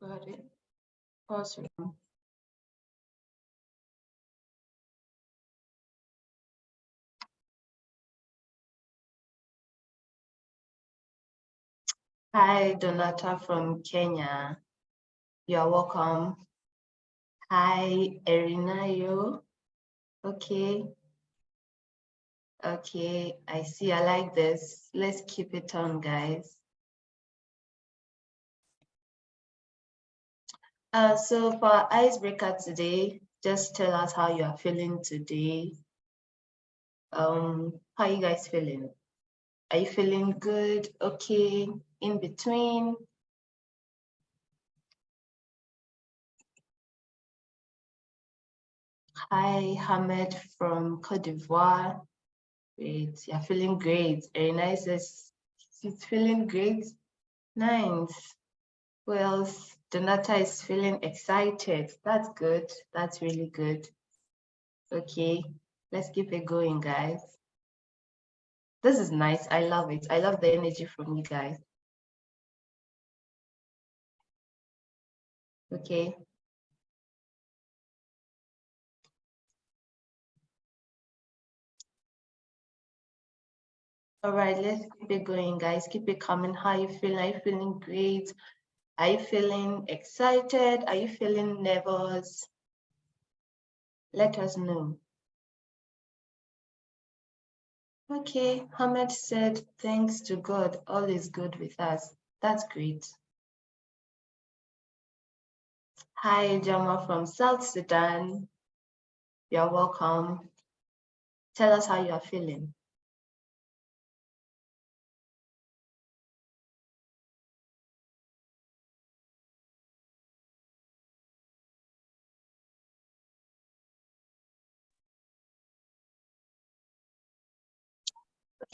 Got it. Awesome. Hi, Donata from Kenya. You're welcome. Hi, Erinayo. Okay. Okay, I see. I like this. Let's keep it on, guys. So for our icebreaker today, just tell us how you are feeling today. How are you guys feeling? Are you feeling good? Okay, in between? Hi, Hamed from Côte d'Ivoire. Great, you're feeling great. Erinayo says she's feeling great. Nice. Who else? Donata is feeling excited. That's good. That's really good. Okay, let's keep it going, guys. This is nice. I love it. I love the energy from you guys. Okay. All right, let's keep it going, guys. Keep it coming. How are you feeling? Are you feeling great? Are you feeling excited? Are you feeling nervous? Let us know. Okay, Ahmed said, thanks to God, all is good with us. That's great. Hi, Jama from South Sudan. You're welcome. Tell us how you are feeling.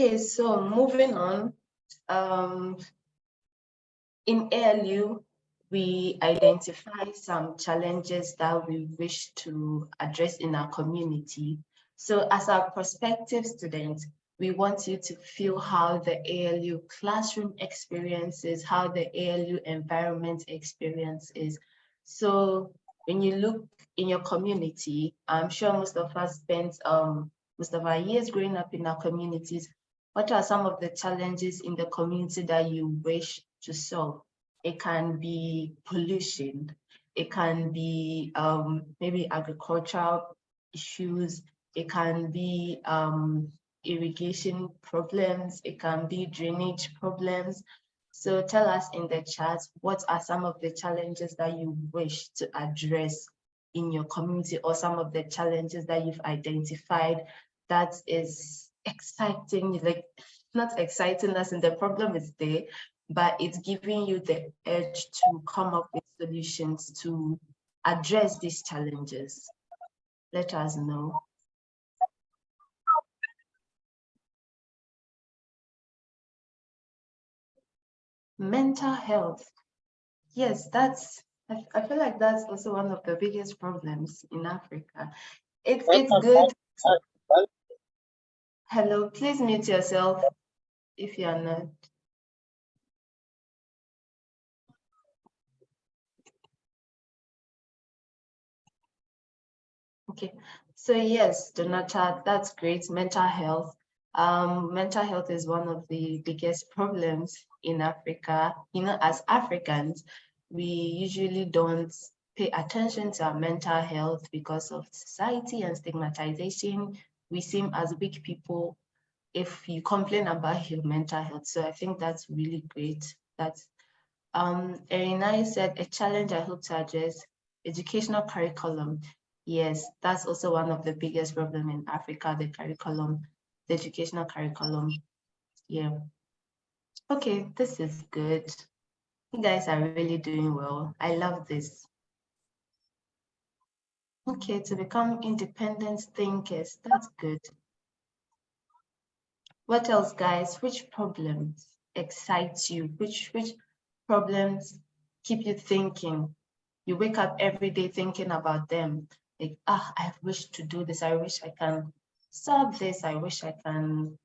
Okay, so moving on. In ALU, we identify some challenges that we wish to address in our community. So as our prospective students, we want you to feel how the ALU classroom experience is, how the ALU environment experience is. So when you look in your community, I'm sure most of us spent most of our years growing up in our communities. What are some of the challenges in the community that you wish to solve? It can be pollution, it can be maybe agricultural issues, it can be irrigation problems, it can be drainage problems. So tell us in the chat, what are some of the challenges that you wish to address in your community, or some of the challenges that you've identified that is exciting, like not exciting as in the problem is there, but it's giving you the edge to come up with solutions to address these challenges. Let us know. Mental health. Yes, I feel like that's also one of the biggest problems in Africa. It's good. Hello, please mute yourself if you're not. Okay, so yes, Donata, that's great. Mental health. Mental health is one of the biggest problems in Africa. You know, as Africans, we usually don't pay attention to our mental health because of society and stigmatization. We seem as weak people if you complain about your mental health. So I think that's really great. That's Erinayo said, a challenge I hope to address, educational curriculum. Yes, that's also one of the biggest problems in Africa, the curriculum, the educational curriculum. Yeah. Okay, this is good. You guys are really doing well. I love this. Okay, to become independent thinkers, that's good. What else, guys? Which problems excite you? Which problems keep you thinking? You wake up every day thinking about them. Like, I wish to do this. I wish I can solve this. I wish I can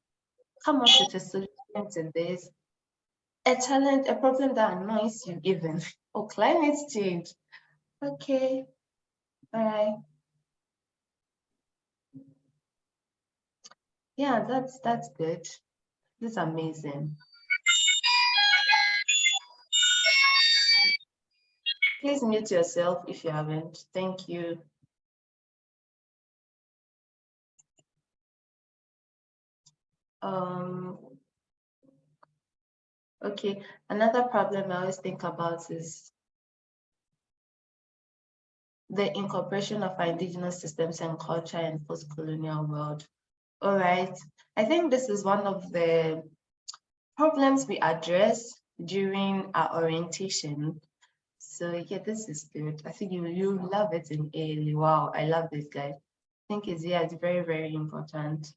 come up with a solution to this. A challenge, a problem that annoys you even. Oh, climate change. Okay. All right. Yeah, that's good. This is amazing. Please mute yourself if you haven't. Thank you. Okay, another problem I always think about is the incorporation of our indigenous systems and culture in post-colonial world. All right, I think this is one of the problems we address during our orientation. So yeah, this is good. I think you love it in ALU. Wow, I love this guy. I think it's very, very important.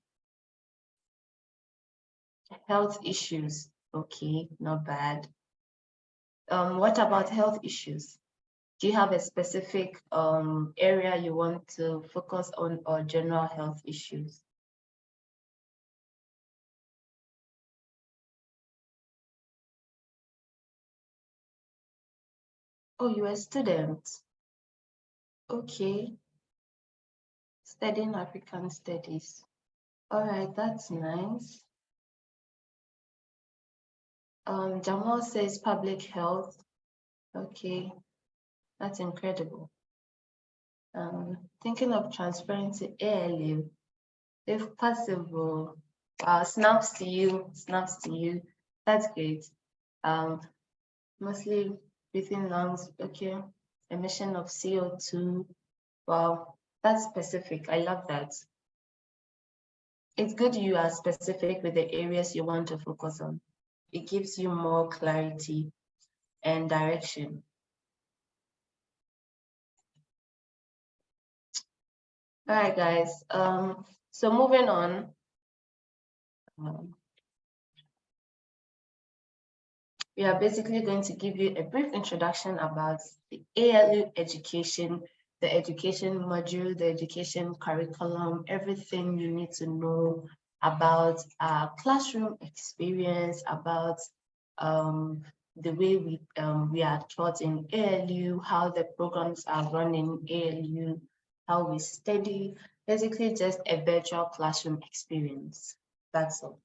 Health issues. Okay, not bad. What about health issues? Do you have a specific area you want to focus on, or general health issues? Oh, you're a student. Okay. Studying African studies. All right, that's nice. Jamal says public health. Okay, that's incredible. Thinking of transferring to ALU, if possible. Snaps to you, snaps to you. That's great. Mostly breathing lungs, okay. Emission of CO2. Wow, that's specific. I love that. It's good you are specific with the areas you want to focus on. It gives you more clarity and direction. All right, guys. So moving on. We are basically going to give you a brief introduction about the ALU education, the education module, the education curriculum, everything you need to know about our classroom experience, about the way we are taught in ALU, how the programs are run in ALU, how we study, basically just a virtual classroom experience. That's all.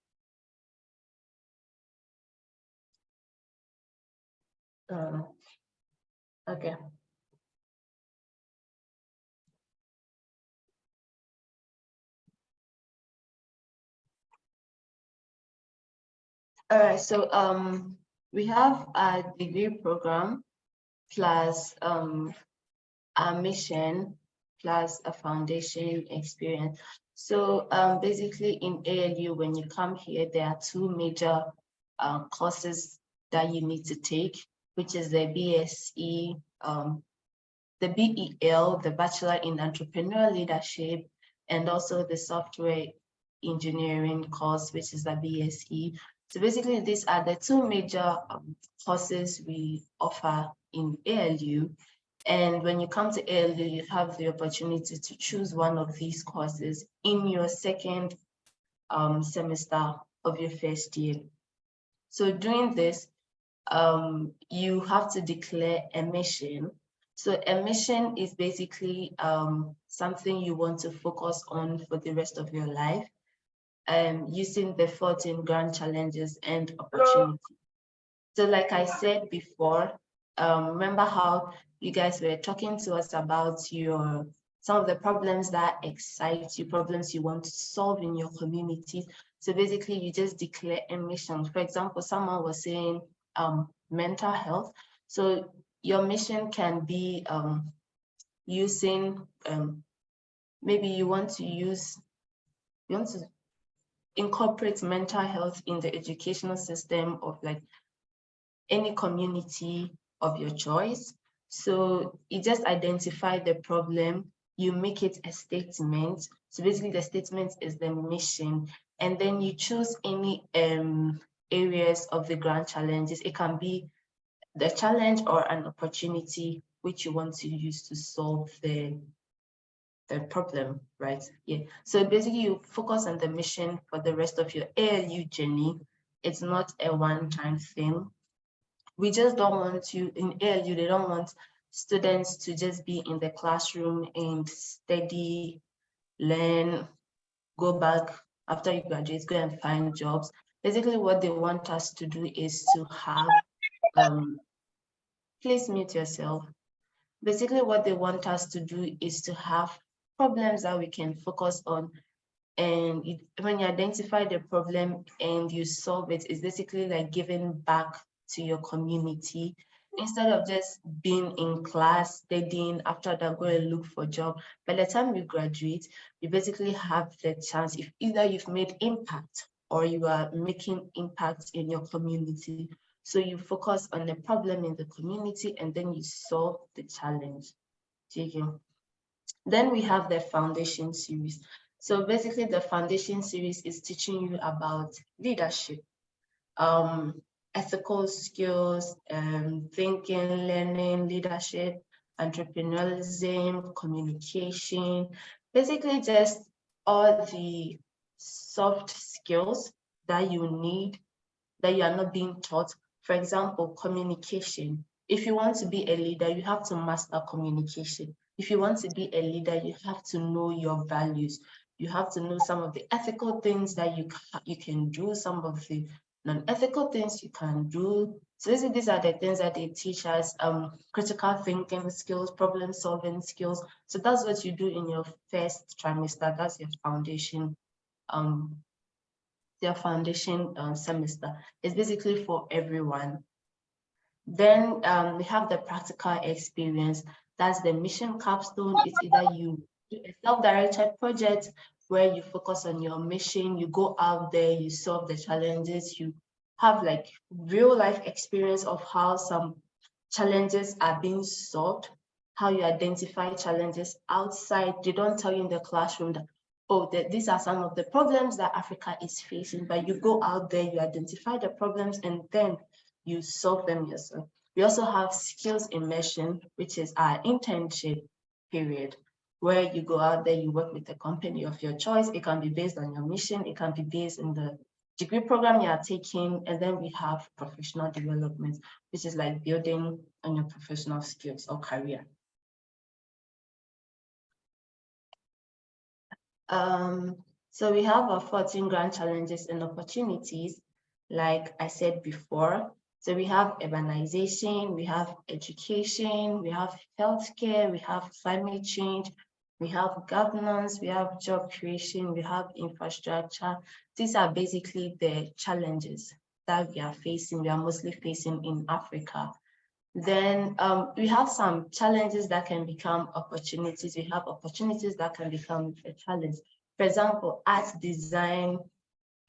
Okay. All right, so we have a degree program plus our mission plus a foundation experience. So basically in ALU, when you come here, there are two major courses that you need to take, which is the BSE, the BEL, the Bachelor in Entrepreneurial Leadership, and also the Software Engineering course, which is the BSE. So basically, these are the two major courses we offer in ALU. And when you come to ALU, you have the opportunity to choose one of these courses in your second semester of your first year. So during this, you have to declare a mission. So a mission is basically something you want to focus on for the rest of your life, using the 14 grand challenges and opportunities. So like I said before, remember how you guys were talking to us about some of the problems that excite you, problems you want to solve in your community. So basically you just declare a mission. For example, someone was saying mental health. So your mission can be using, maybe you want to incorporate mental health in the educational system of like any community of your choice. So you just identify the problem, you make it a statement. So basically the statement is the mission, and then you choose any areas of the grand challenges. It can be the challenge or an opportunity which you want to use to solve the problem, right? Yeah. So basically you focus on the mission for the rest of your ALU journey. It's not a one-time thing. we just don't want you, in ALU, they don't want students to just be in the classroom and study, learn, go back after you graduate, go and find jobs. Basically, what they want us to do is to have, please mute yourself. Basically, what they want us to do is to have problems that we can focus on. And when you identify the problem and you solve it, it's basically like giving back to your community instead of just being in class, studying, after that go and look for a job. By the time you graduate, you basically have the chance, if either you've made impact or you are making impact in your community. So you focus on the problem in the community and then you solve the challenge. Then we have the foundation series. So basically the foundation series is teaching you about leadership, ethical skills, thinking, learning, leadership, entrepreneurialism, communication, basically just all the soft skills that you need, that you are not being taught. For example, communication. If you want to be a leader, you have to master communication. If you want to be a leader, you have to know your values. You have to know some of the ethical things that you can do, some of the non-ethical things you can do. So these are the things that they teach us, critical thinking skills, problem solving skills. So that's what you do in your first trimester. That's your foundation semester. It's basically for everyone. Then we have the practical experience. That's the mission capstone. It's either you do a self-directed project where you focus on your mission, you go out there, you solve the challenges, you have like real life experience of how some challenges are being solved, how you identify challenges outside. They don't tell you in the classroom that, oh, these are some of the problems that Africa is facing, but you go out there, you identify the problems, and then you solve them yourself. We also have skills immersion, which is our internship period, where you go out there, you work with a company of your choice. It can be based on your mission, it can be based on the degree program you are taking, and then we have professional development, which is like building on your professional skills or career. So we have our 14 grand challenges and opportunities, like I said before. So we have urbanization, we have education, we have healthcare, we have climate change, we have governance, we have job creation, we have infrastructure. These are basically the challenges that we are facing, we are mostly facing in Africa. Then we have some challenges that can become opportunities. We have opportunities that can become a challenge. For example, art, design,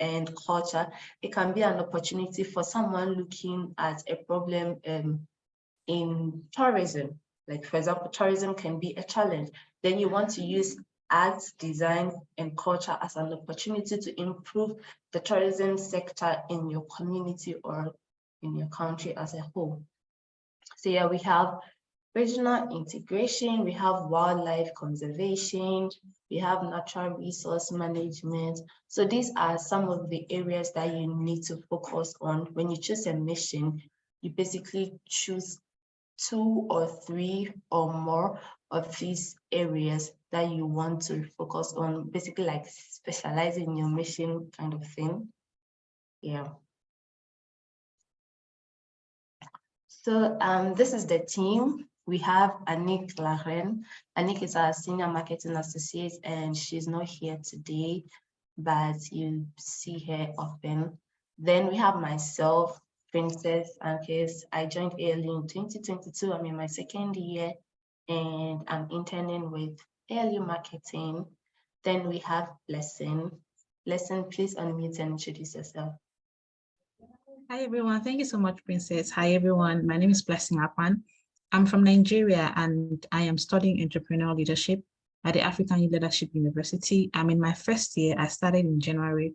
and culture. It can be an opportunity for someone looking at a problem in tourism. Like, for example, tourism can be a challenge. Then you want to use art, design, and culture as an opportunity to improve the tourism sector in your community or in your country as a whole. So yeah, we have regional integration, we have wildlife conservation, we have natural resource management. So these are some of the areas that you need to focus on. When you choose a mission, you basically choose 2 or 3 or more of these areas that you want to focus on, basically like specializing in your mission kind of thing. Yeah. So this is the team. We have Anik Laren. Anik is our senior marketing associate, and she's not here today, but you see her often. Then we have myself, Princess Ankes. I joined ALU in 2022. I'm in my 2nd year, and I'm interning with ALU marketing. Then we have Blessing. Blessing, please unmute and introduce yourself. Hi, everyone. Thank you so much, Princess. Hi, everyone. My name is Blessing Akpan. I'm from Nigeria, and I am studying entrepreneurial leadership at the African Leadership University. I'm in my 1st year. I started in January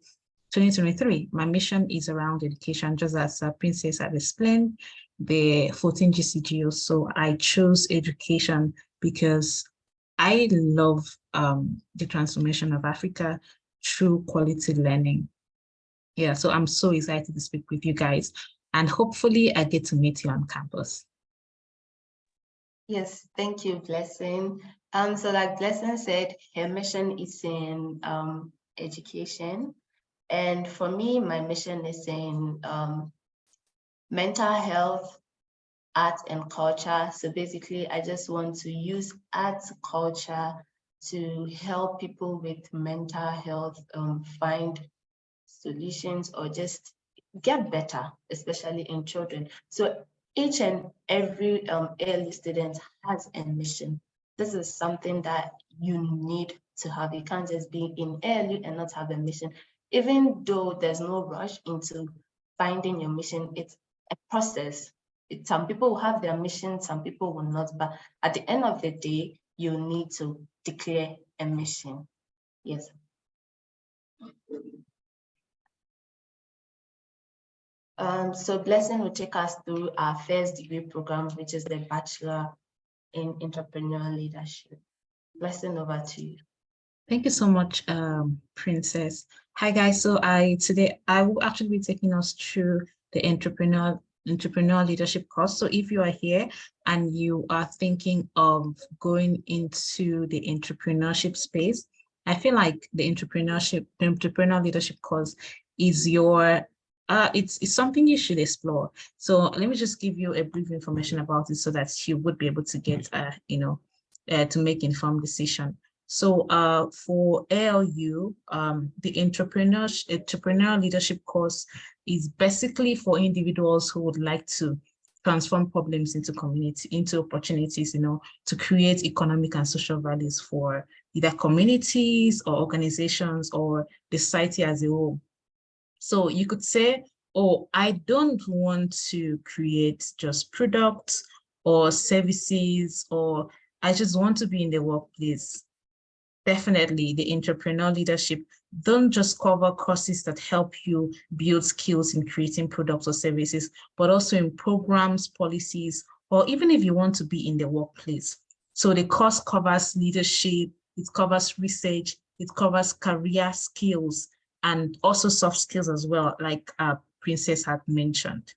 2023. My mission is around education, just as Princess had explained, the 14 GCGO. So I chose education because I love the transformation of Africa through quality learning. Yeah, so I'm so excited to speak with you guys. and hopefully I get to meet you on campus. Yes, thank you, Blessing. So like Blessing said, her mission is in education. And for me, my mission is in mental health, art and culture. So basically, I just want to use art, culture to help people with mental health find solutions or just get better, especially in children. So each and every ALU student has a mission. This is something that you need to have. You can't just be in ALU and not have a mission. Even though there's no rush into finding your mission, it's a process. Some people will have their mission, some people will not, but at the end of the day, you need to declare a mission. Yes. So Blessing will take us through our first degree program, which is the Bachelor in Entrepreneurial Leadership. Blessing, over to you. Thank you so much, Princess. Hi guys, so today I will actually be taking us through the entrepreneurial leadership course. So if you are here and you are thinking of going into the entrepreneurship space, I feel like the entrepreneurial leadership course is your it's something you should explore. So let me just give you a brief information about it so that you would be able to get to make informed decision. So for ALU, the entrepreneurial leadership course is basically for individuals who would like to transform problems into opportunities, to create economic and social values for either communities or organizations or the society as a whole. So you could say, oh, I don't want to create just products or services, or I just want to be in the workplace. Definitely, the entrepreneurial leadership don't just cover courses that help you build skills in creating products or services, but also in programs, policies, or even if you want to be in the workplace. So the course covers leadership, it covers research, it covers career skills, and also soft skills as well, like Princess had mentioned.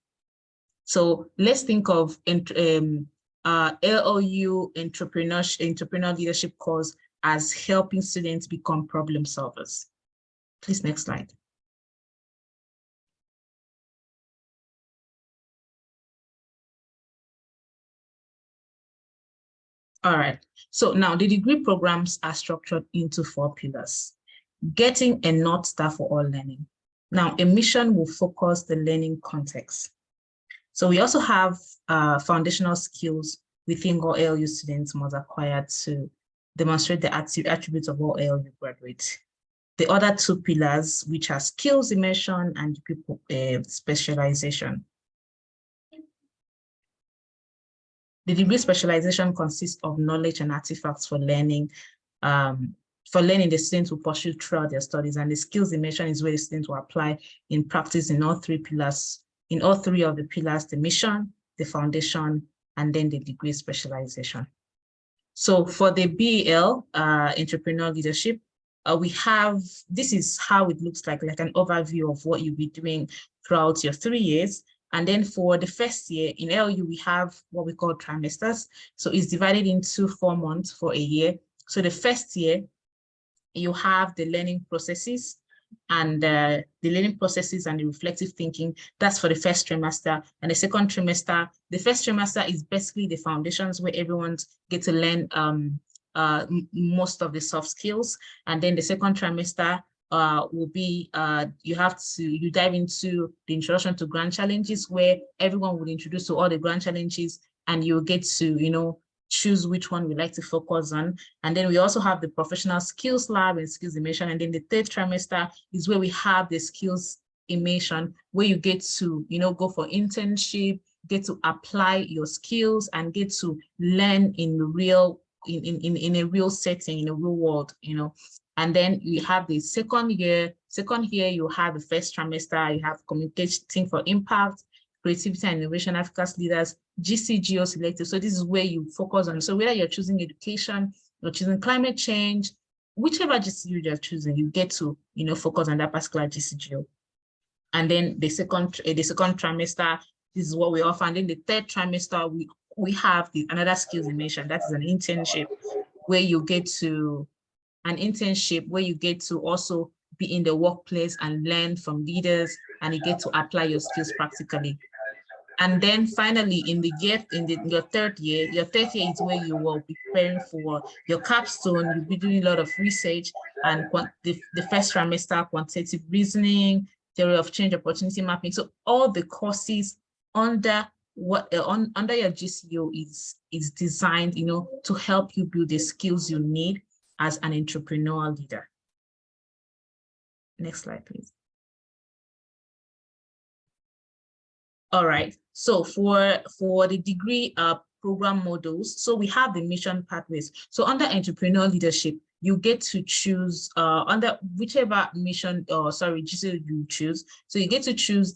So let's think of ALU entrepreneurial leadership course as helping students become problem solvers. Please, next slide. All right, so now the degree programs are structured into 4 pillars. Getting a North Star for all learning. Now, a mission will focus the learning context. So we also have foundational skills we think all ALU students must acquire to demonstrate the attributes of all ALU graduates. The other 2 pillars, which are skills immersion and people specialization. The degree specialization consists of knowledge and artifacts for learning. The students will pursue throughout their studies, and the skills immersion is where the students will apply in practice in all 3 pillars, in all 3 of the pillars, the mission, the foundation, and then the degree specialization. So for the BEL, entrepreneurial leadership, we have, this is how it looks like an overview of what you'll be doing throughout your 3 years. And then for the first year in ALU, we have what we call trimesters. So it's divided into 4 months for a year. So the first year, you have the learning processes and the reflective thinking. That's for the first trimester. And the second trimester, the first trimester is basically the foundations where everyone gets to learn most of the soft skills. And then the second trimester will be, you dive into the introduction to grand challenges, where everyone will introduce to all the grand challenges, and you'll get to, choose which one we like to focus on. And then we also have the professional skills lab and skills immersion. And then the 3rd trimester is where we have the skills immersion, where you get to, go for internship, get to apply your skills and get to learn in real, in a real setting, in a real world, And then you have the second year, you have the first trimester, you have communicating for impact, creativity and innovation, Africa's leaders, GCGO selective. So this is where you focus on. So whether you're choosing education, you're choosing climate change, whichever GCGO you're choosing, you get to, focus on that particular GCGO. And then the second trimester, this is what we offer. And then the third trimester, we have another skills immersion. That is an internship where you get to also be in the workplace and learn from leaders, and you get to apply your skills practically. And then finally, in your third year is where you will be preparing for your capstone. You'll be doing a lot of research, and the first trimester, quantitative reasoning, theory of change, opportunity mapping. So all the courses under under your GCO is designed, to help you build the skills you need as an entrepreneurial leader. Next slide, please. All right, so for the degree program models, so we have the mission pathways. So under entrepreneurial leadership, you get to choose under whichever mission GCO you choose. So you get to choose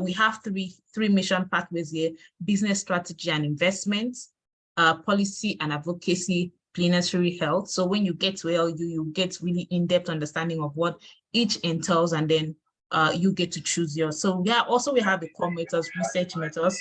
we have three mission pathways here: business strategy and investments, policy and advocacy, planetary health. So when you get to ALU, you get really in-depth understanding of what each entails, and then you get to choose yours. So we have the core methods, research methods.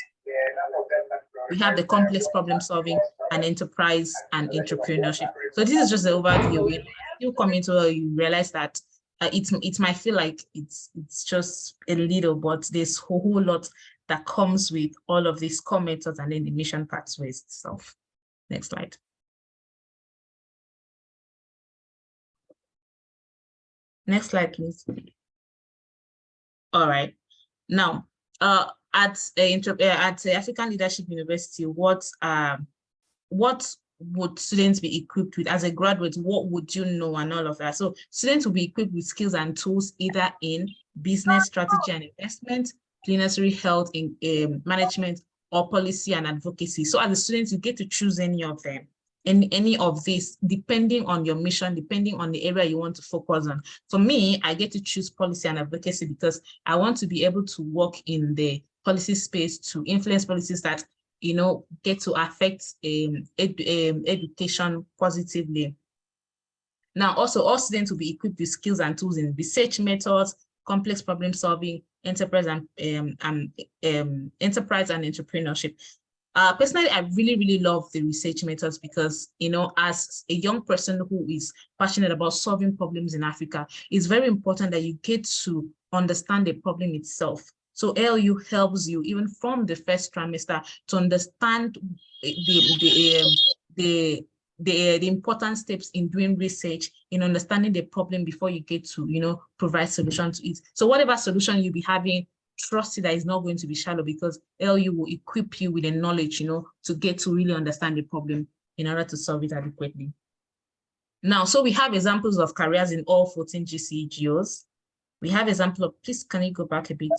We have the complex problem solving, and enterprise and entrepreneurship. So this is just the overview. You come into it, you realize that it might feel like it's just a little, but there's a whole lot that comes with all of these core methods and then the mission pathways itself. Next slide. Next slide, please. All right. Now, at African Leadership University, what would students be equipped with as a graduate? What would you know and all of that? So students will be equipped with skills and tools either in business strategy and investment, planetary health in management, or policy and advocacy. So as a student, you get to choose any of them. Any of these, depending on your mission, depending on the area you want to focus on. For me, I get to choose policy and advocacy because I want to be able to work in the policy space to influence policies that get to affect education positively. Now, also, all students will be equipped with skills and tools in research methods, complex problem solving, enterprise and entrepreneurship. Personally, I really love the research methods because, as a young person who is passionate about solving problems in Africa, it's very important that you get to understand the problem itself. So ALU helps you even from the first trimester to understand the important steps in doing research, in understanding the problem before you get to, provide solutions to it. So whatever solution you be having, trust it that is not going to be shallow, because ALU will equip you with the knowledge, to get to really understand the problem in order to solve it adequately. Now, so we have examples of careers in all 14 GCEGOs. We have example of, please, can you go back a bit?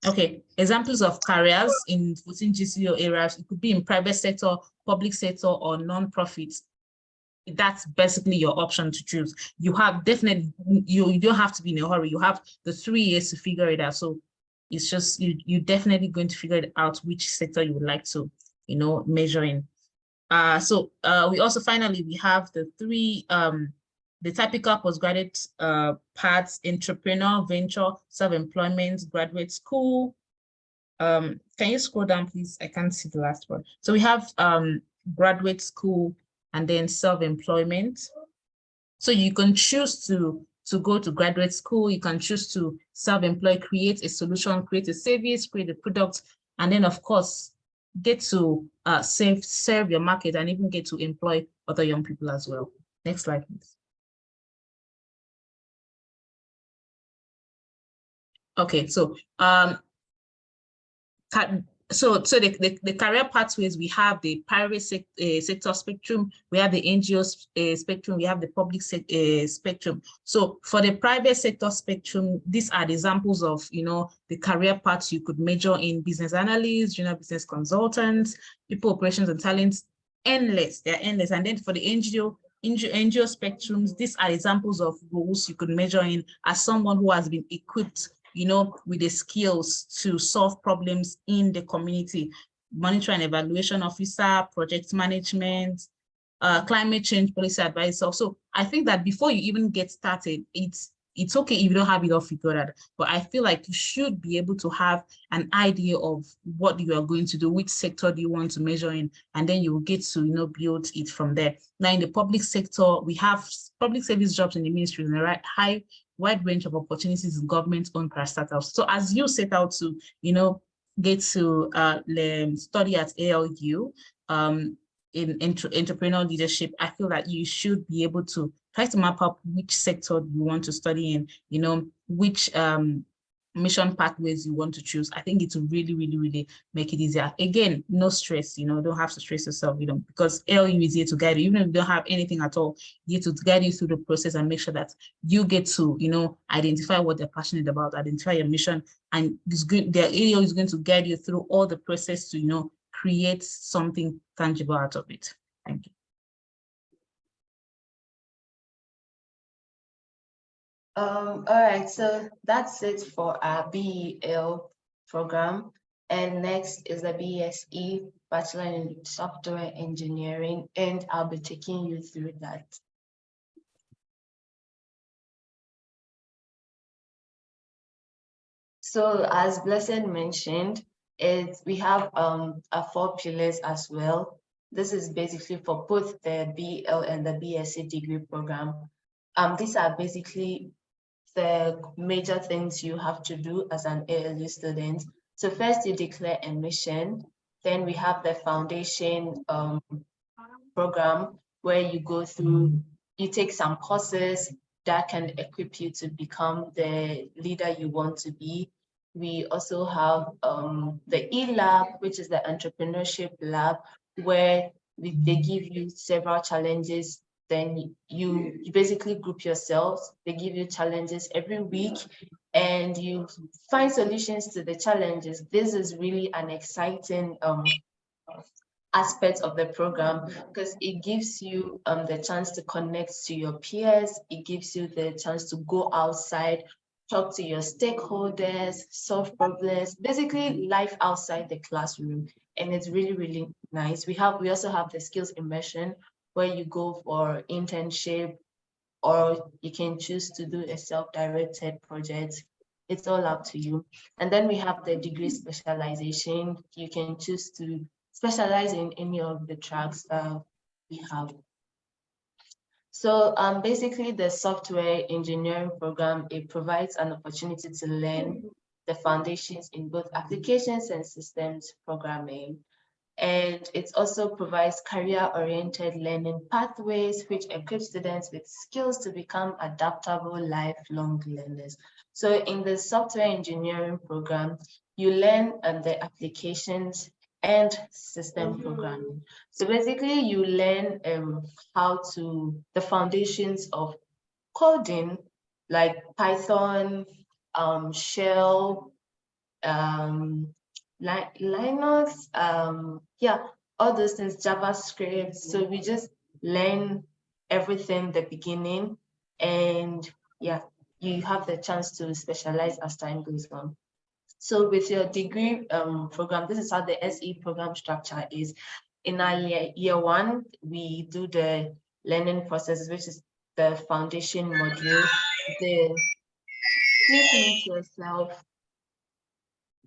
Okay, examples of careers in 14 GCO areas. It could be in private sector, public sector, or non-profits. That's basically your option to choose. You have definitely, you don't have to be in a hurry. You have the 3 years to figure it out. So it's just, you're definitely going to figure it out which sector you would like to, measure in. We also finally, we have the 3, the typical postgraduate paths: entrepreneur, venture, self-employment, graduate school. Can you scroll down, please? I can't see the last one. So we have graduate school and then self-employment. So you can choose to go to graduate school, you can choose to self-employ, create a solution, create a service, create a product, and then of course, get to serve your market and even get to employ other young people as well. Next slide, please. Okay, so the career pathways, we have the private sector spectrum, we have the NGO spectrum, we have the public spectrum. So for the private sector spectrum, these are the examples of the career paths you could major in: business analysts, junior business consultants, people operations and talents. Endless, they're endless. And then for the NGO spectrums, these are examples of roles you could measure in as someone who has been equipped with the skills to solve problems in the community: monitor and evaluation officer, project management, climate change policy advisor. So I think that before you even get started, it's okay if you don't have it all figured out, but I feel like you should be able to have an idea of what you are going to do, which sector do you want to measure in, and then you will get to, you know, build it from there. Now in the public sector, we have public service jobs in the ministry in a wide range of opportunities in government-owned parastatals. So as you set out to, you know, get to study at ALU in entrepreneurial leadership, I feel that you should be able to try to map up which sector you want to study in, you know, which mission pathways you want to choose. I think it will really, really, really make it easier. Again, no stress, you know, don't have to stress yourself, you know, because ALU is here to guide you. Even if you don't have anything at all, here to guide you through the process and make sure that you get to, you know, identify what they're passionate about, identify your mission, and it's good, their ALU is going to guide you through all the process to, you know, create something tangible out of it. Thank you. All right, so that's it for our BEL program. And next is the BSE, Bachelor in Software Engineering, and I'll be taking you through that. So as Blessed mentioned, we have 4 pillars as well. This is basically for both the BEL and the BSc degree program. These are basically the major things you have to do as an ALU student. So first you declare a mission, then we have the foundation program where you go through, you take some courses that can equip you to become the leader you want to be. We also have the E-Lab, which is the entrepreneurship lab, where they give you several challenges. Then you basically group yourselves. They give you challenges every week and you find solutions to the challenges. This is really an exciting aspect of the program because it gives you the chance to connect to your peers. It gives you the chance to go outside, talk to your stakeholders, solve problems, basically life outside the classroom. And it's really, really nice. We also have the skills immersion where you go for internship, or you can choose to do a self-directed project. It's all up to you. And then we have the degree specialization. You can choose to specialize in any of the tracks that we have. So basically the software engineering program, it provides an opportunity to learn the foundations in both applications and systems programming. And it also provides career-oriented learning pathways, which equip students with skills to become adaptable, lifelong learners. So in the software engineering program, you learn the applications and system programming. So basically, you learn the foundations of coding, like Python, Shell, Linux, all those things, JavaScript. So we just learn everything the beginning, and you have the chance to specialize as time goes on. So with your degree program, this is how the SE program structure is. In our year 1, we do the learning process, which is the foundation module. Please mute yourself.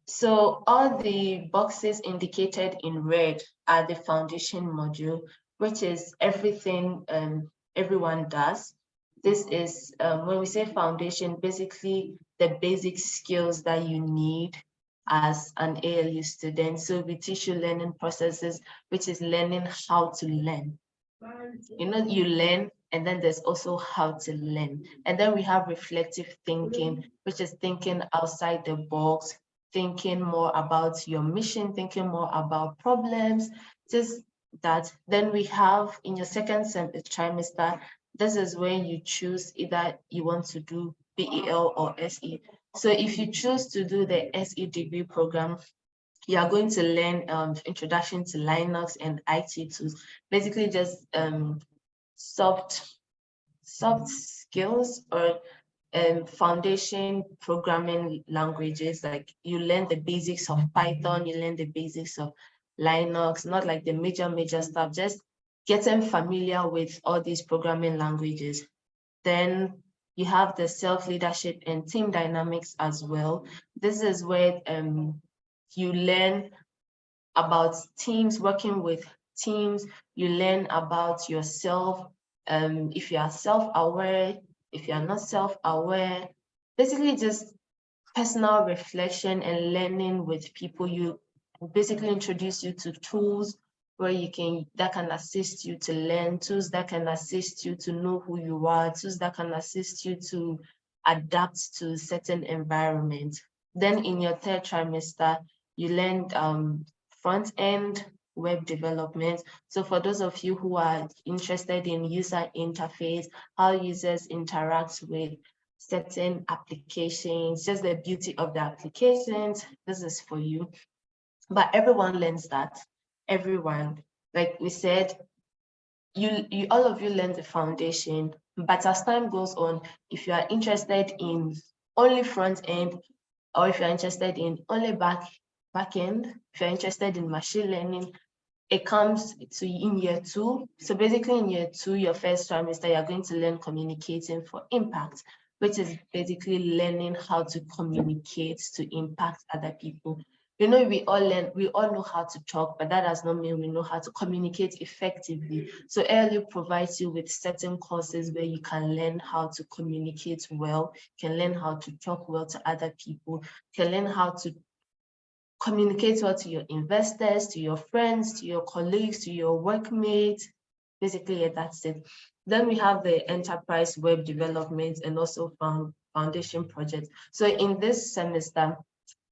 So all the boxes indicated in red are the foundation module, which is everything everyone does. This is, when we say foundation, basically the basic skills that you need as an ALU student. So we teach you learning processes, which is learning how to learn. You know, you learn, and then there's also how to learn. And then we have reflective thinking, which is thinking outside the box, thinking more about your mission, thinking more about problems, just that. Then we have in your second trimester, this is when you choose either you want to do BEL or SE. So if you choose to do the SE degree program, you are going to learn introduction to Linux and IT tools, basically just soft skills or foundation programming languages. Like you learn the basics of Python, you learn the basics of Linux, not like the major stuff, just getting familiar with all these programming languages. Then you have the self-leadership and team dynamics as well. This is where you learn about teams, working with teams. You learn about yourself, if you are self-aware, if you are not self-aware. Basically just personal reflection and learning with people. You basically introduce you to tools where that can assist you to learn, tools that can assist you to know who you are, tools that can assist you to adapt to certain environments. Then in your third trimester, you learned front-end web development. So for those of you who are interested in user interface, how users interact with certain applications, just the beauty of the applications, this is for you. But everyone learns that. Everyone, like we said, all of you learn the foundation, but as time goes on, if you are interested in only front end, or if you're interested in only back end, if you're interested in machine learning, it comes to in year 2. So basically in year 2, your first trimester, you're going to learn communicating for impact, which is basically learning how to communicate to impact other people. You know, we all know how to talk, but that does not mean we know how to communicate effectively. So ALU provides you with certain courses where you can learn how to communicate well, can learn how to talk well to other people, can learn how to communicate well to your investors, to your friends, to your colleagues, to your workmates. Basically, yeah, that's it. Then we have the enterprise web development and also foundation projects. So in this semester,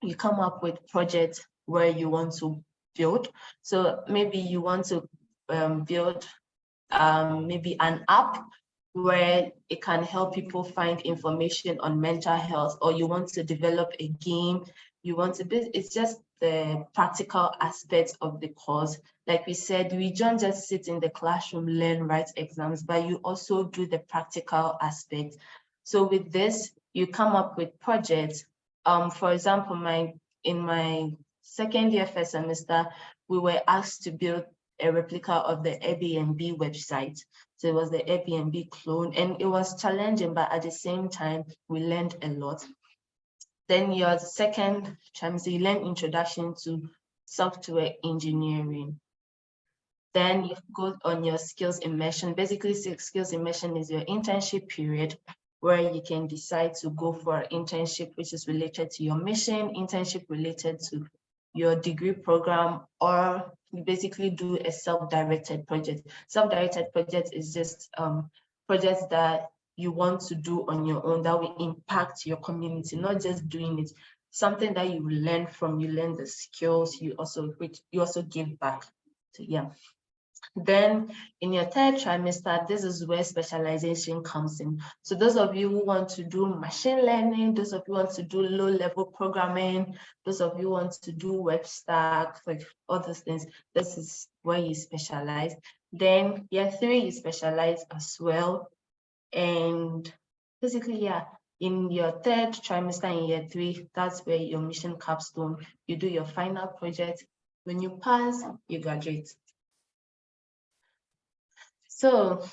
you come up with projects where you want to build. So maybe you want to build maybe an app where it can help people find information on mental health, or you want to develop a game, it's just the practical aspects of the course. Like we said, we don't just sit in the classroom, learn, write exams, but you also do the practical aspect. So with this, you come up with projects. For example, in my second year first semester, we were asked to build a replica of the Airbnb website. So it was the Airbnb clone, and it was challenging, but at the same time, we learned a lot. Then your second trimester, you learn introduction to software engineering. Then you go on your skills immersion. Basically, skills immersion is your internship period where you can decide to go for an internship which is related to your mission, internship related to your degree program, or you basically do a self-directed project. Self-directed project is just projects that you want to do on your own that will impact your community, not just doing it. Something that you learn from, you learn the skills, you also give back. So yeah. Then in your third trimester, this is where specialization comes in. So those of you who want to do machine learning, those of you who want to do low-level programming, those of you who want to do web stack, like all those things, this is where you specialize. Then year 3, you specialize as well. And basically, yeah, in your third trimester in year 3, that's where your mission capstone, you do your final project. When you pass, you graduate. So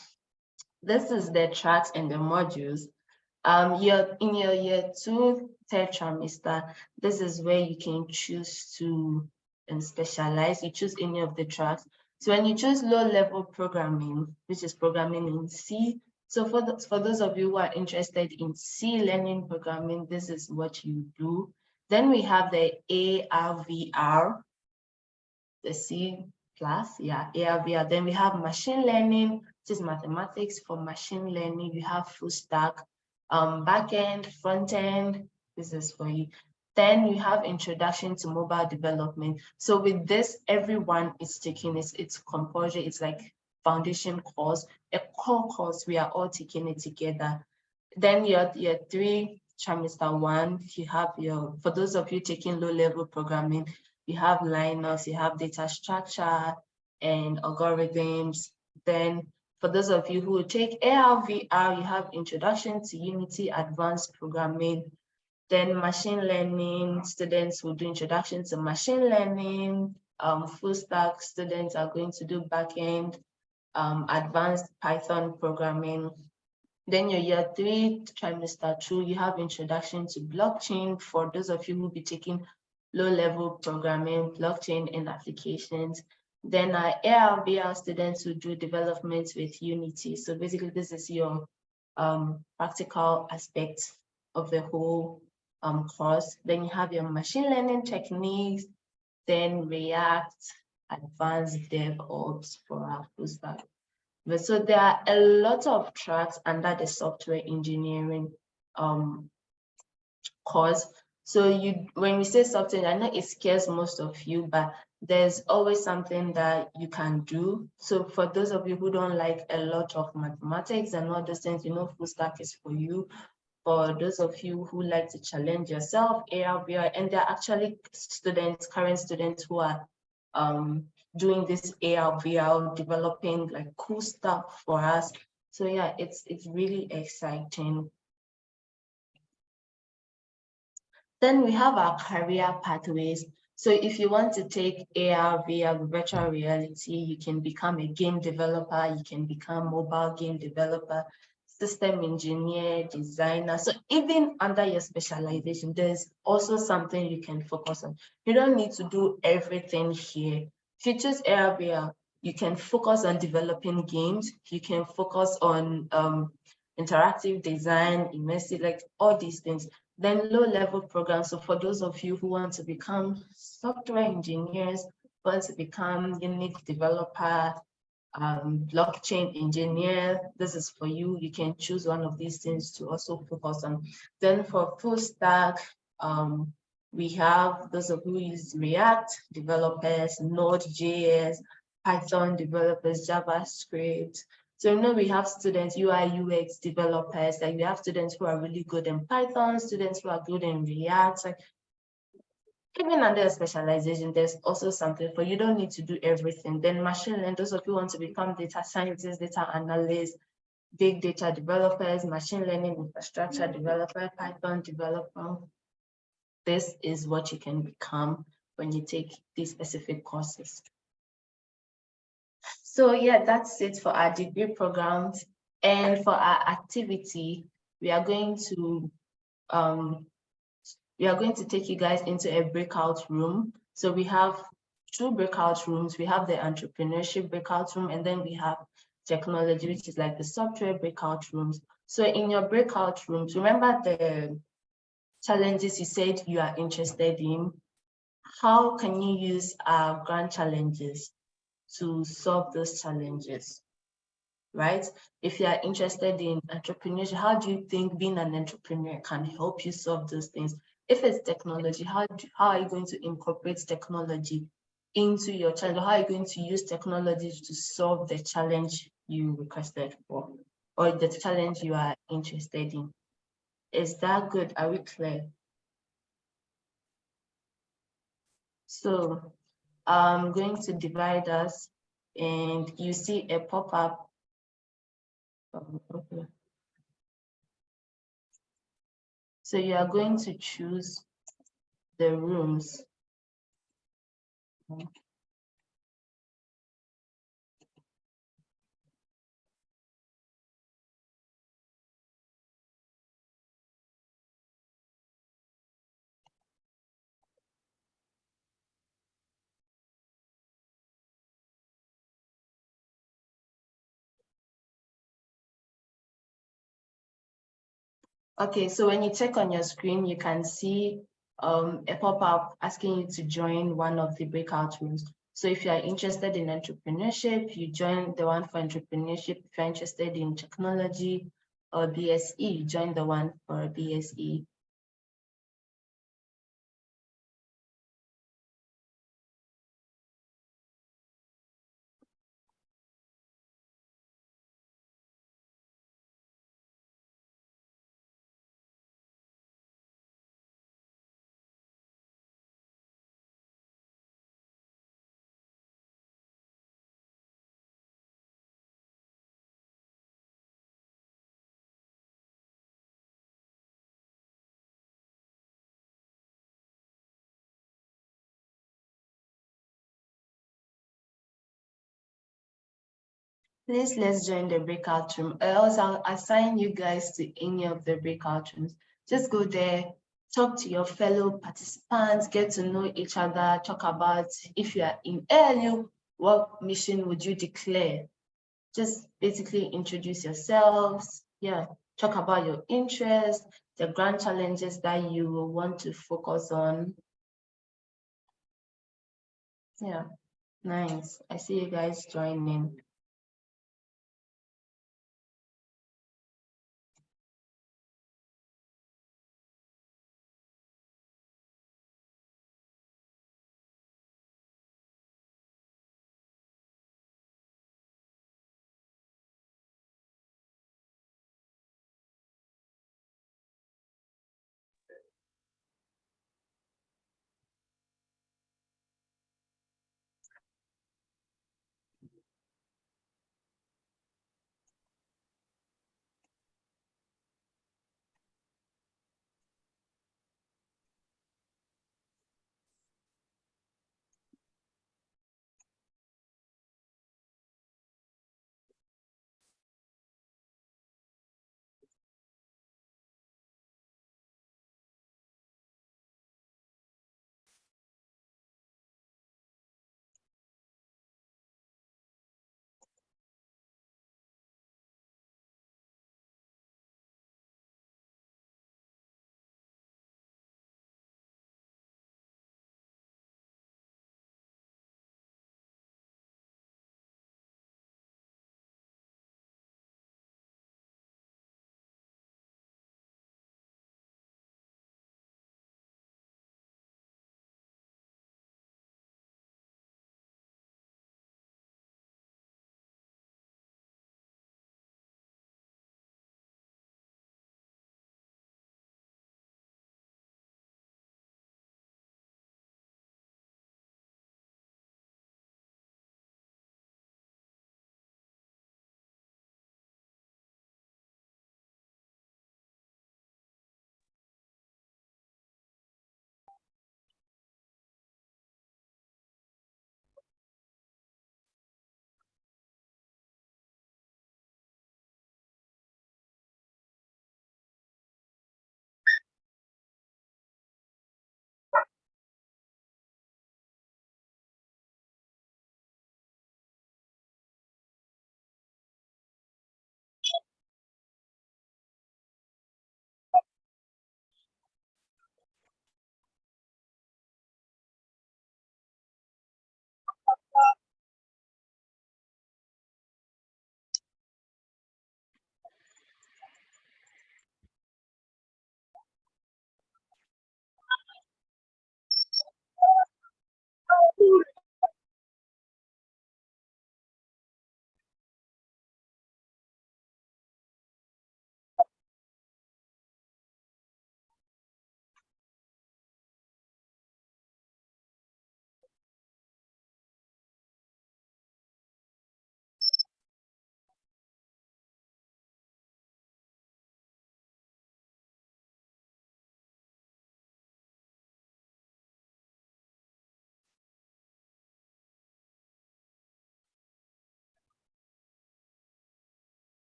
this is the tracks and the modules. In your year 2, third trimester, this is where you can choose to specialize. You choose any of the tracks. So when you choose low-level programming, which is programming in C, so for those of you who are interested in C learning programming, this is what you do. Then we have the ARVR, the C+, yeah, ARVR. Then we have machine learning, which is mathematics for machine learning. You have full stack, back end, front end, this is for you. Then you have introduction to mobile development. So with this, everyone is taking this, it's compulsory, it's like foundation course, a core course, we are all taking it together. Then your 3 trimester 1, you have for those of you taking low-level programming, you have Linux, you have data structure and algorithms. Then for those of you who take ARVR, you have introduction to Unity, advanced programming. Then machine learning, students will do introduction to machine learning. Full stack students are going to do backend. advanced Python programming. Then your year 3 trimester 2, you have introduction to blockchain for those of you who will be taking low-level programming, blockchain and applications. Then our AR/VR students who do development with Unity. So basically this is your practical aspect of the whole course. Then you have your machine learning techniques, then React, advanced DevOps for our full stack. So there are a lot of tracks under the software engineering course. So when we say software, I know it scares most of you, but there's always something that you can do. So for those of you who don't like a lot of mathematics and all those things, full stack is for you. For those of you who like to challenge yourself, AR/VR, and there are actually current students who are doing this AR/VR, developing like cool stuff for us. So yeah, it's really exciting. Then we have our career pathways. So if you want to take AR/VR, virtual reality, you can become a game developer, you can become mobile game developer, system engineer, designer. So even under your specialization, there's also something you can focus on. You don't need to do everything here. If you choose AR/VR, you can focus on developing games, you can focus on interactive design, immersive, like all these things. Then low-level programs. So for those of you who want to become software engineers, want to become unique developer, blockchain engineer, this is for you. You can choose one of these things to also focus on. Then for full stack, we have those of you who use React developers, Node.js, Python developers, JavaScript. So we have students, UI/UX developers, like we have students who are really good in Python, students who are good in React. Like, even under a specialization, there's also something for you. Don't need to do everything. Then machine learning, those of you who want to become data scientists, data analysts, big data developers, machine learning infrastructure developer, Python developer. This is what you can become when you take these specific courses. So yeah, that's it for our degree programs. And for our activity, we are going to take you guys into a breakout room. So we have 2 breakout rooms. We have the entrepreneurship breakout room, and then we have technology, which is like the software breakout rooms. So in your breakout rooms, remember the challenges you said you are interested in. How can you use our grand challenges to solve those challenges, right? If you are interested in entrepreneurship, how do you think being an entrepreneur can help you solve those things? If it's technology, how are you going to incorporate technology into your challenge? How are you going to use technology to solve the challenge you requested for, or the challenge you are interested in? Is that good? Are we clear? So I'm going to divide us, and you see a pop-up. Okay. So you are going to choose the rooms. Okay, so when you check on your screen, you can see a pop-up asking you to join one of the breakout rooms. So if you are interested in entrepreneurship, you join the one for entrepreneurship. If you're interested in technology or BSE, you join the one for BSE. Please let's join the breakout room. Else I'll assign you guys to any of the breakout rooms. Just go there, talk to your fellow participants, get to know each other, talk about if you are in ALU, what mission would you declare? Just basically introduce yourselves, yeah, talk about your interests, the grand challenges that you will want to focus on. Yeah, nice. I see you guys joining.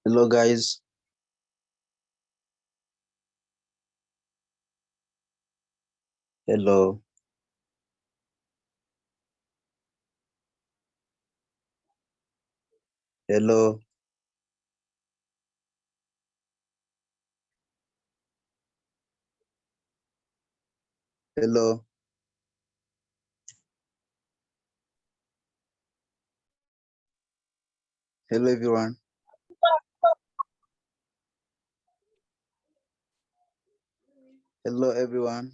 Hello, guys. Hello. Hello. Hello. Hello, everyone. Hello, everyone.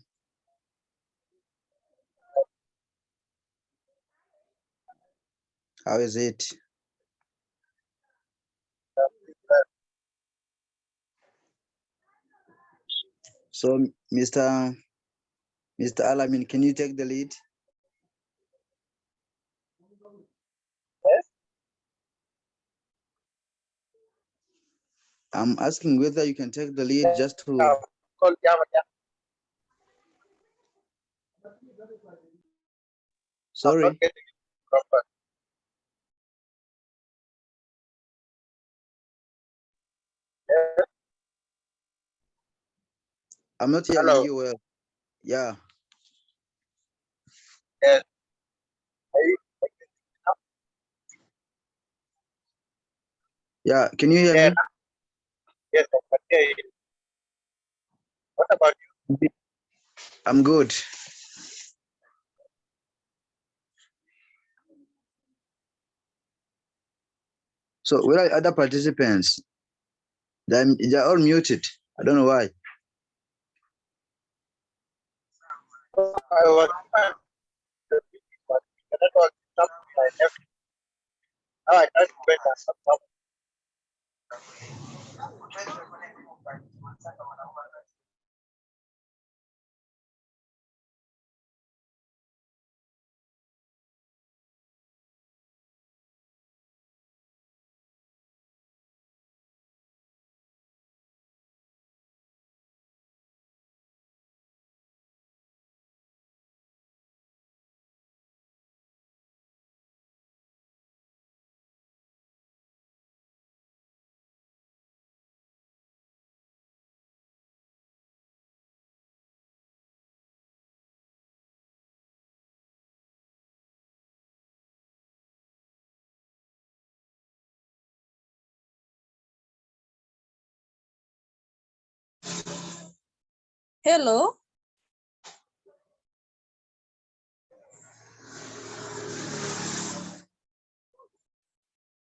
How is it? So, Mr. Alamin, can you take the lead? Yes. I'm asking whether you can take the lead just to. Sorry. I'm not hearing you well. Yeah. Yes. Yeah, can you hear me? Yes, I can hear you. What about you? I'm good. So where are other participants? They're all muted. I don't know why. I was now I tried to better some Hello.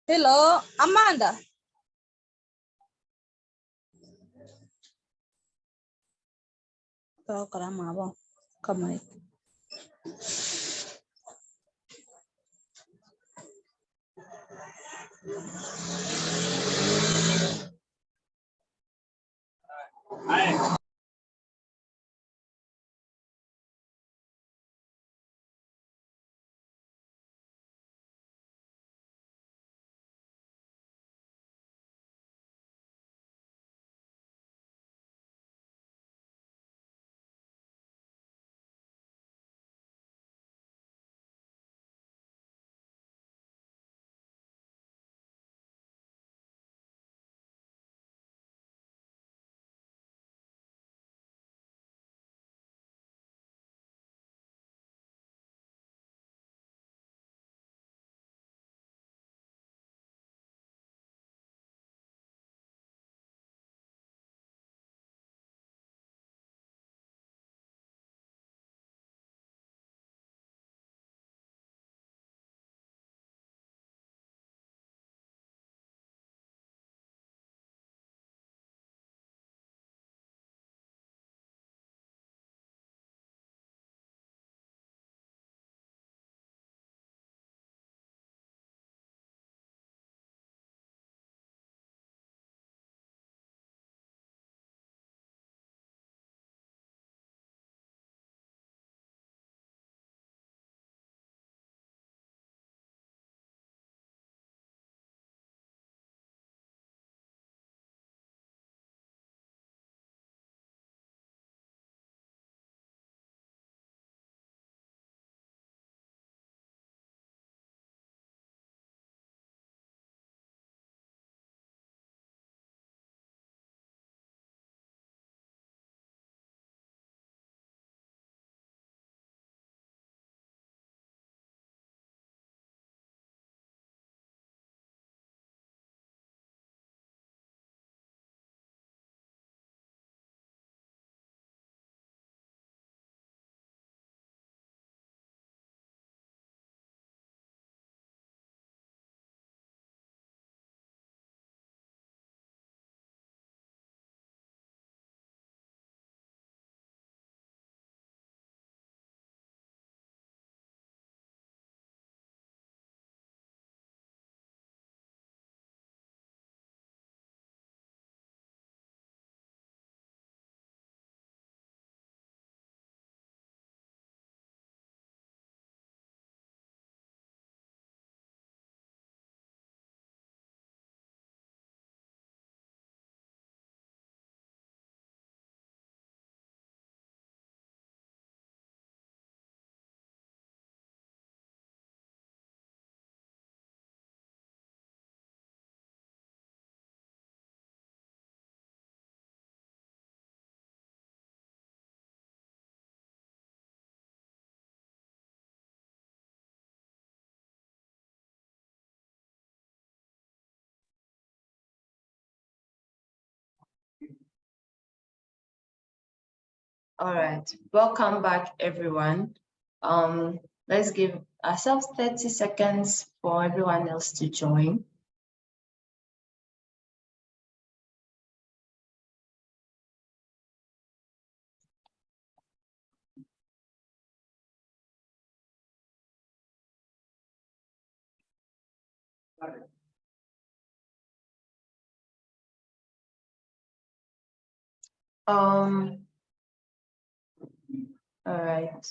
Hello, Amanda. Oh, caramba, come on. Hi. All right, welcome back, everyone. Let's give ourselves 30 seconds for everyone else to join. All right.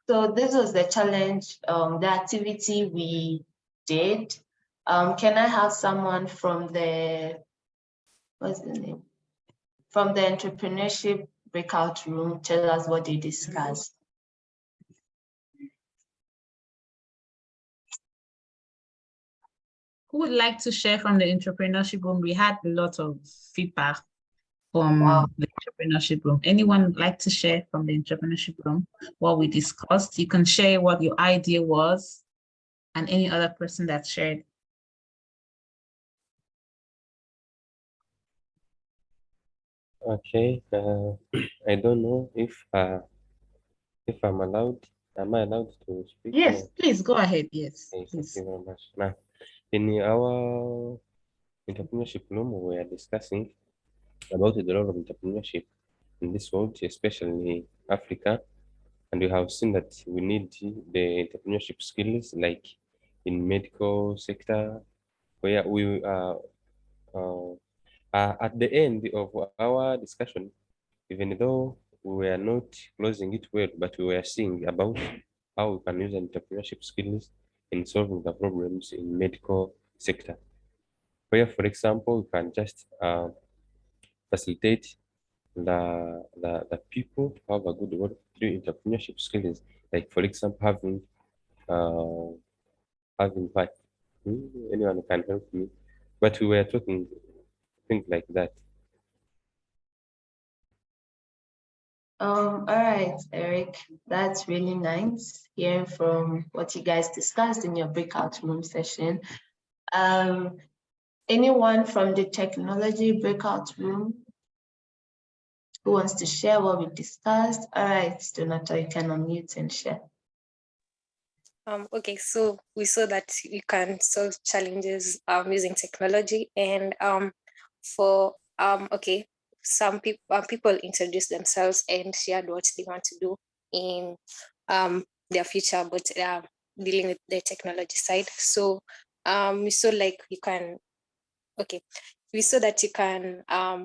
So this was the challenge, the activity we did. Can I have someone from the, what's the name? From the entrepreneurship breakout room, tell us what they discussed. Who would like to share from the entrepreneurship room? We had a lot of feedback from the entrepreneurship room. Anyone would like to share from the entrepreneurship room what we discussed? You can share what your idea was and any other person that shared. Okay, I don't know if I'm allowed. Am I allowed to speak? Yes, please go ahead. Yes, okay, please. thank you very much. Now, in our entrepreneurship room, we are discussing about the role of entrepreneurship in this world, especially Africa, and we have seen that we need the entrepreneurship skills, like in medical sector, where we at the end of our discussion, even though we were not closing it well, but we were seeing about how we can use entrepreneurship skills in solving the problems in medical sector. Where, for example, we can just facilitate the people to have a good work through entrepreneurship skills. Like, for example, having what? Anyone can help me? But we were talking things like that. All right, Eric, that's really nice hearing from what you guys discussed in your breakout room session. Anyone from the technology breakout room who wants to share what we discussed? All right, Donata, you can unmute and share. Okay, so we saw that you can solve challenges using technology, and okay, some people introduced themselves and shared what they want to do in their future, but dealing with the technology side. So we saw like you can, okay, we saw that you can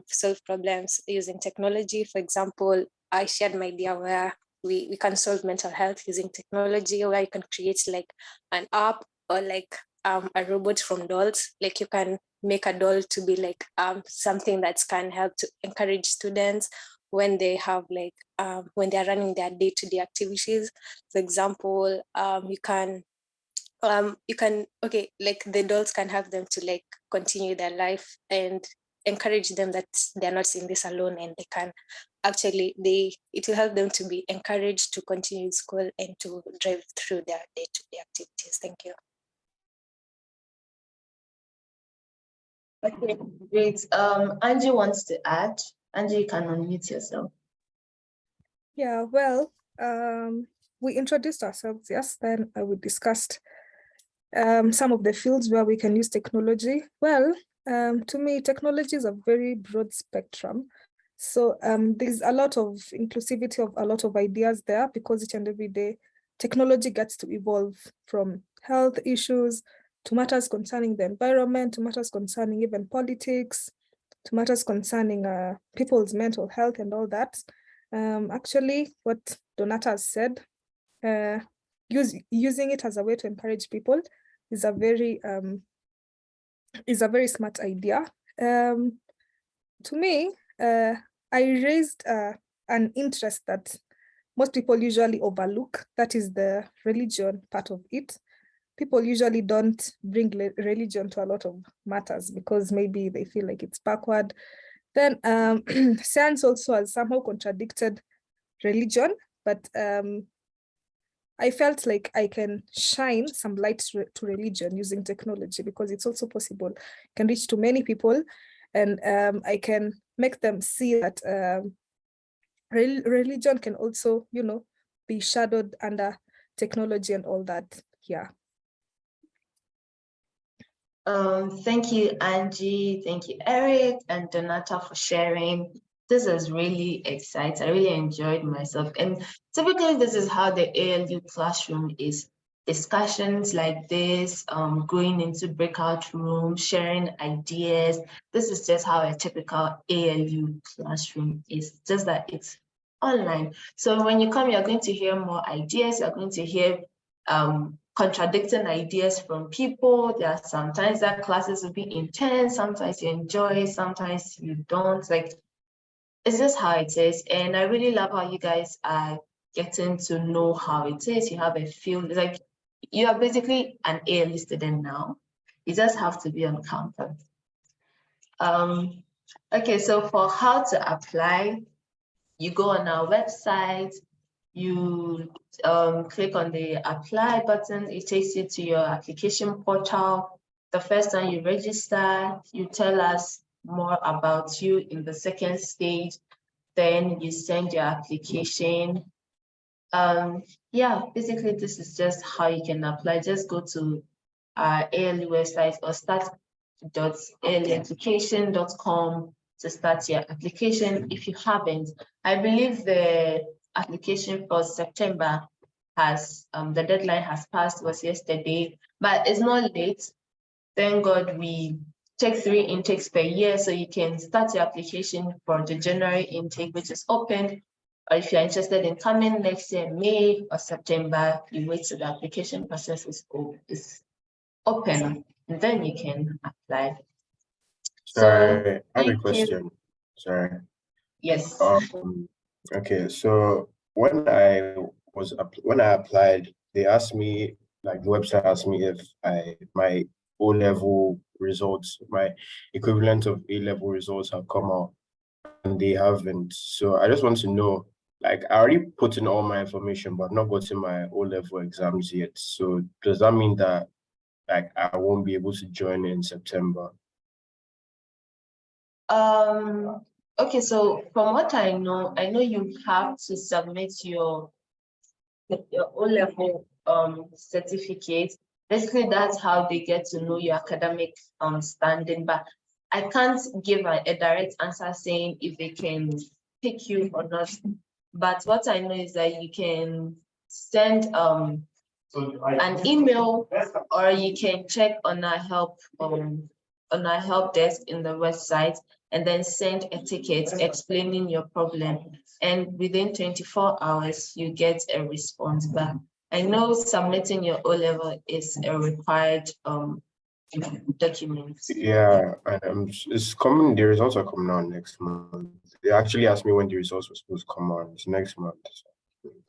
solve problems using technology. For example, I shared my idea where we can solve mental health using technology, where you can create like an app or like a robot from dolls. Like you can make a doll to be like something that can help to encourage students when they have like when they're running their day-to-day activities. For example, you can okay, like the dolls can have them to like continue their life and encourage them that they're not in this alone, and they can actually it will help them to be encouraged to continue school and to drive through their day-to-day activities. Thank you. Okay, great. Angie wants to add. Angie, you can unmute yourself. Yeah, well, we introduced ourselves, yes, then we discussed some of the fields where we can use technology. Well, to me, technology is a very broad spectrum. So there's a lot of inclusivity of a lot of ideas there, because each and every day, technology gets to evolve from health issues to matters concerning the environment, to matters concerning even politics, to matters concerning people's mental health and all that. Actually, what Donata has said, using it as a way to encourage people is a very smart idea. To me, I raised an interest that most people usually overlook. That is the religion part of it. People usually don't bring religion to a lot of matters because maybe they feel like it's backward. Then science also has somehow contradicted religion, but I felt like I can shine some light to religion using technology, because it's also possible. I can reach to many people, and I can make them see that religion can also, be shadowed under technology and all that. Yeah. Thank you, Angie. Thank you, Eric and Donata, for sharing. This is really exciting. I really enjoyed myself. And typically, this is how the ALU classroom is. Discussions like this, going into breakout rooms, sharing ideas. This is just how a typical ALU classroom is, just that it's online. So when you come, you're going to hear more ideas. You're going to hear contradicting ideas from people. There are sometimes that classes will be intense, sometimes you enjoy, sometimes you don't. Like, it's just how it is. And I really love how you guys are getting to know how it is. You have a feel, like you are basically an ALU student now. You just have to be on campus. Okay, so for how to apply, you go on our website, you click on the apply button, it takes you to your application portal. The first time you register, you tell us more about you in the second stage, then you send your application. Yeah, basically this is just how you can apply. Just go to our ALU website or start.alueducation.com to start your application if you haven't. I believe the application for September has, the deadline has passed, was yesterday, but it's not late. Thank God we take 3 intakes per year, so you can start your application for the January intake, which is open. Or if you're interested in coming next year, May or September, you wait till the application process is open, and then you can apply. Sorry, I have a question. Sorry. Yes. Okay, so when I applied, they asked me, like the website asked me if my O-level results, my equivalent of A-level results have come out, and they haven't. So I just want to know, like, I already put in all my information, but I've not gotten my O-level exams yet. So does that mean that, like, I won't be able to join in September? Okay, so from what I know you have to submit your O-level certificate. Basically, that's how they get to know your academic standing. But I can't give a direct answer saying if they can pick you or not. But what I know is that you can send an email, or you can check on our help desk in the website, and then send a ticket explaining your problem. And within 24 hours, you get a response back. I know submitting your O-level is a required document. Yeah, it's coming. The results are coming out next month. They actually asked me when the results were supposed to come out. It's next month.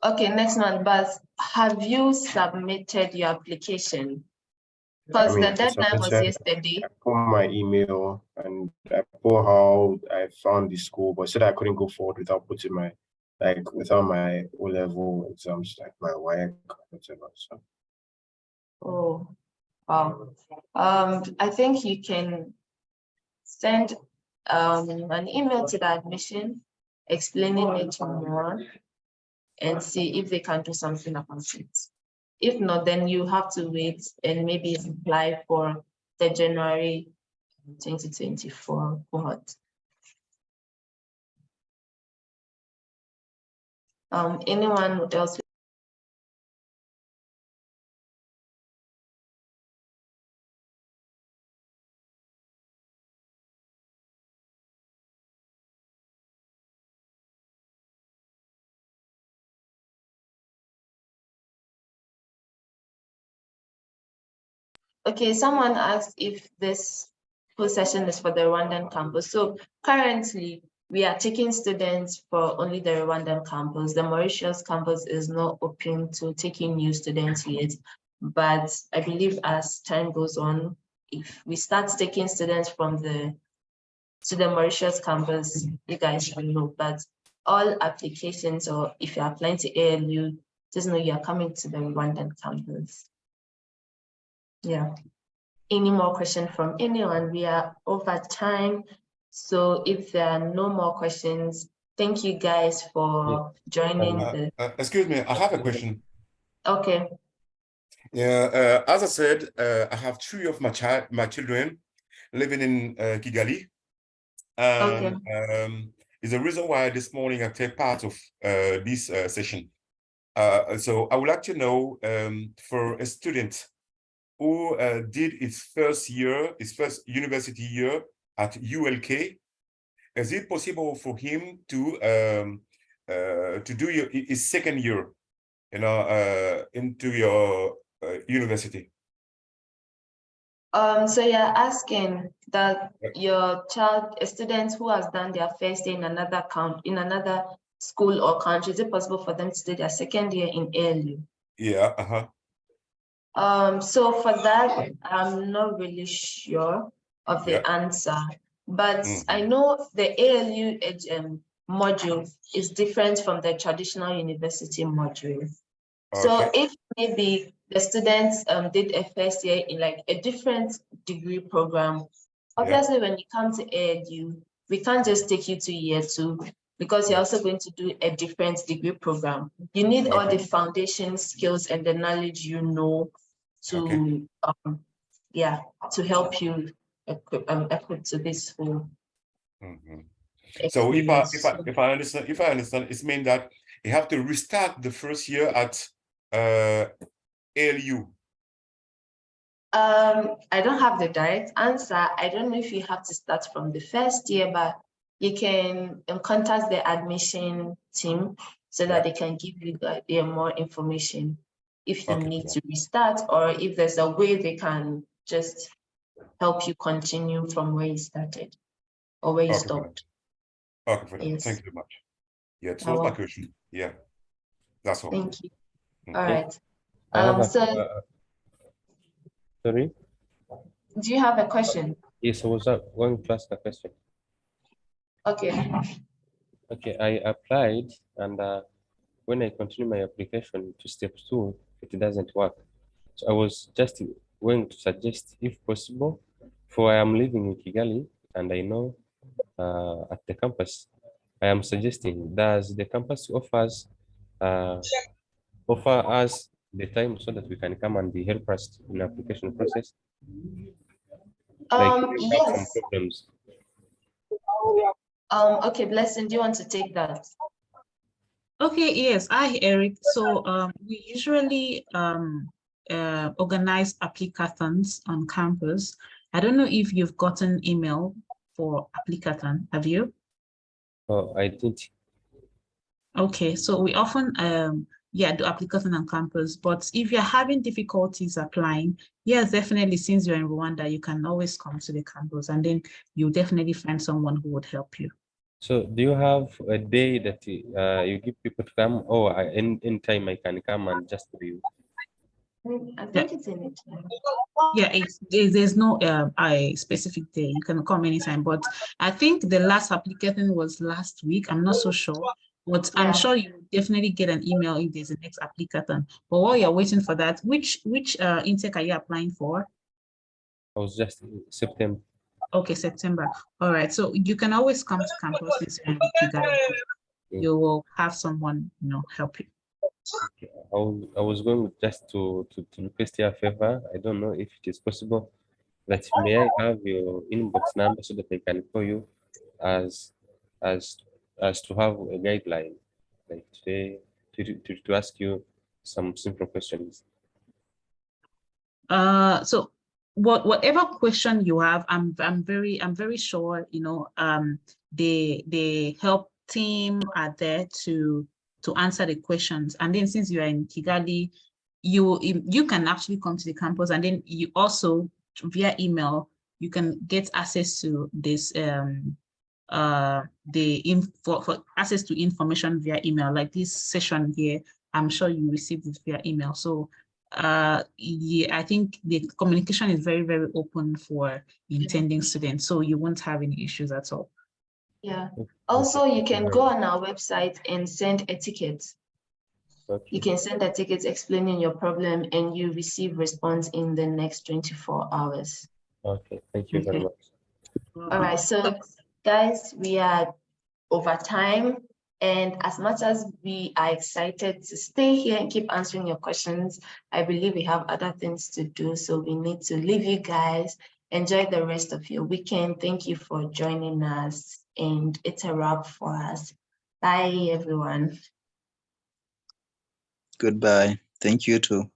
Okay, next month. But have you submitted your application? Because the deadline was yesterday. I put my email and I put how I found the school, but said I couldn't go forward without putting my, without my O-level exams, like my 𝘧𝘰𝘭𝘭𝘆, whatever. So. Oh, wow. I think you can send an email to the admission explaining it more and see if they can do something about it. If not, then you have to wait and maybe apply for the January 2024 cohort. Anyone else? Okay, someone asked if this full session is for the Rwandan campus. So currently, we are taking students for only the Rwandan campus. The Mauritius campus is not open to taking new students yet. But I believe as time goes on, if we start taking students from the Mauritius campus, you guys should know. But all applications, or if you're applying to ALU, just know you're coming to the Rwandan campus. Yeah. Any more questions from anyone? We are over time. So if there are no more questions, thank you guys for joining. Excuse me, I have a question. Okay. Yeah, as I said, I have 3 of my children living in Kigali. And is the reason why this morning I take part of this session. So I would like to know, for a student who did his first university year at ULK, is it possible for him to do his second year, into your university? So you're asking that your child, a student who has done their first year in another school or country, is it possible for them to do their second year in ALU? Yeah. So for that, I'm not really sure of the answer, but I know the ALU module is different from the traditional university module. Okay. So if maybe the students did a first year in like a different degree program, obviously when you come to ALU, we can't just take you to year 2 because you're also going to do a different degree program. You need all the foundation skills and the knowledge to to help you equip to this full. So if I understand, it means that you have to restart the first year at ALU. I don't have the direct answer. I don't know if you have to start from the first year, but you can contact the admission team so that they can give you more information if you need to restart, or if there's a way they can just help you continue from where you started or where you stopped. Yes. Thank you very much. Yeah, that was my question. Yeah, that's all. Thank you. All right. Sorry? Do you have a question? Yes, I was going to ask a question. Okay. Okay, I applied, and when I continue my application to step 2, it doesn't work. So I was just going to suggest, if possible, for I am living in Kigali, and I know at the campus, I am suggesting, does the campus offer us the time so that we can come and help us in the application process? Like, we have some problems. Okay, Blessing, do you want to take that? Okay, yes, hi, Eric. So we usually organize applicathons on campus. I don't know if you've gotten email for applicathon, have you? Oh, I didn't. Okay, so we often do applicathon on campus, but if you're having difficulties applying, yes, definitely, since you're in Rwanda, you can always come to the campus and then you'll definitely find someone who would help you. So do you have a day that you give people to come, or in time I can come and just review? I think it's in it. Yeah, there's no a specific day. You can come anytime, but I think the last application was last week. I'm not so sure, but I'm sure you definitely get an email if there's a next application. But while you're waiting for that, which intake are you applying for? I was just in September. Okay, September. All right. So you can always come to campus this year in Kigali. You will have someone, help you. Okay. I was going just to request your favor. I don't know if it is possible, that may I have your inbox number so that I can call you as to have a guideline, like today, to ask you some simple questions. So whatever question you have, I'm very sure the help team are there to answer the questions. And then since you are in Kigali, you can actually come to the campus, and then you also via email you can get access to this for access to information via email, like this session here. I'm sure you received it via email. So I think the communication is very, very open for intending students, so you won't have any issues at all. Yeah. Also, you can go on our website and send etiquettes. Okay. You can send a ticket explaining your problem and you receive response in the next 24 hours. Okay, thank you very much. All right, so guys, we are over time. And as much as we are excited to stay here and keep answering your questions, I believe we have other things to do. So we need to leave you guys. Enjoy the rest of your weekend. Thank you for joining us. And it's a wrap for us. Bye, everyone. Goodbye. Thank you too.